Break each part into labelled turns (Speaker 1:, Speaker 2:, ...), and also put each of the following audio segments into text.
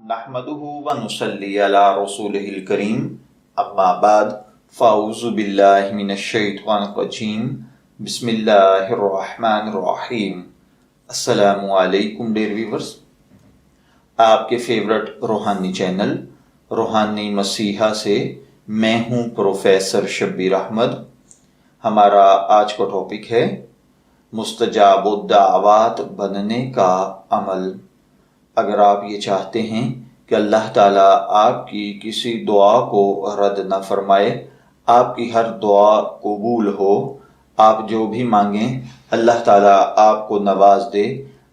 Speaker 1: नहमदुहु व नुसल्ली अला रसूलिहिल करीम अम्मा बाद फ़ाऊज़ु बिल्लाहि मिनश शैतानिर रजीम बिस्मिल्लाहिर रहमानिर रहीम। अस्सलामु अलैकुम डियर व्यूअर्स, आपके फेवरेट रूहानी चैनल रूहानी मसीहा से मैं हूं प्रोफेसर शब्बीर अहमद। हमारा आज का टॉपिक है मुस्तजाबुद्दावात बनने का अमल। अगर आप ये चाहते हैं कि अल्लाह ताला आपकी किसी दुआ को रद्द न फरमाए, आपकी हर दुआ कबूल हो, आप जो भी मांगें अल्लाह ताला आपको नवाज दे,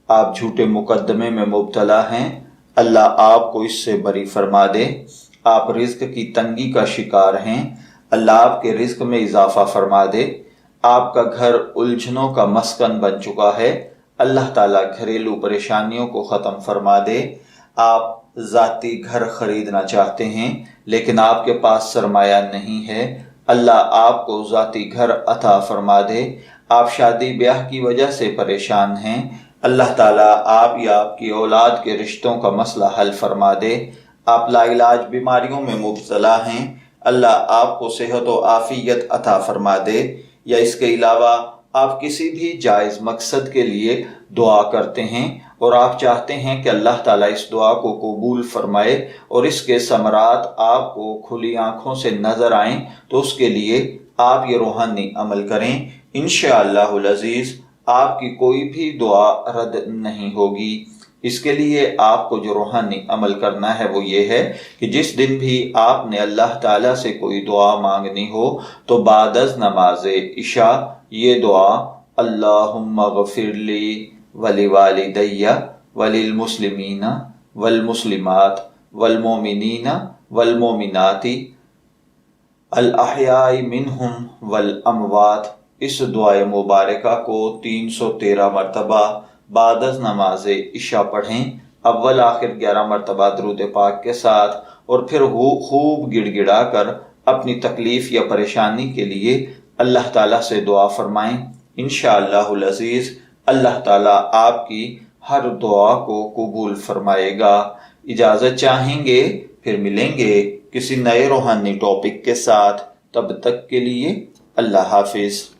Speaker 1: आप झूठे मुकदमे में मुब्तला हैं, अल्लाह आपको इससे बरी फरमा दे, आप रिज्क की तंगी का शिकार हैं, अल्लाह आपके रिज्क में इजाफा फरमा दे, आपका घर उलझनों का मस्कन बन चुका है, अल्लाह ताला घरेलू परेशानियों को ख़त्म फरमा दे। आप ज़ाती घर खरीदना चाहते हैं लेकिन आपके पास सरमाया नहीं है, अल्लाह आपको ज़ाती घर अता फरमा दे। आप शादी ब्याह की वजह से परेशान हैं, अल्लाह ताला आप या आपकी औलाद के रिश्तों का मसला हल फरमा दे। आप लाइलाज बीमारियों में मुब्तला हैं, अल्लाह आपको सेहत व आफियत अता फरमा दे। या इसके अलावा आप किसी भी जायज़ मकसद के लिए दुआ करते हैं और आप चाहते हैं कि अल्लाह ताला इस दुआ को कबूल फरमाए और इसके समरात आपको खुली आंखों से नजर आएं, तो उसके लिए आप ये रूहानी अमल करें। इंशाअल्लाहुल अज़ीज़ आपकी कोई भी दुआ रद्द नहीं होगी। इसके लिए आपको जो रूहानी अमल करना है वो ये है कि जिस दिन भी आपने अल्लाह ताला से कोई दुआ मांगनी हो तो बादज़ नमाज इशा ये दुआ अल्लाहुम्मा गफिरली वली वालिदैया वलिल मुस्लिमीना वल मुस्लिमात वल मोमिनीना वल मोमिनाती अल अहयाई मिनहुम वल अमवात, इस दुआ मुबारका को 313 मरतबा बादज़ नमाज इशा पढ़ें। अव्वल आखिर 11 मरतबा दुरूद पाक के साथ और फिर खूब गिड़गिड़ा कर अपनी तकलीफ या परेशानी के लिए अल्लाह ताला से दुआ फरमाएं। इंशाअल्लाहुल अज़ीज़ अल्लाह ताला आपकी हर दुआ को कबूल फरमाएगा। इजाज़त चाहेंगे, फिर मिलेंगे किसी नए रूहानी टॉपिक के साथ। तब तक के लिए अल्लाह हाफिज़।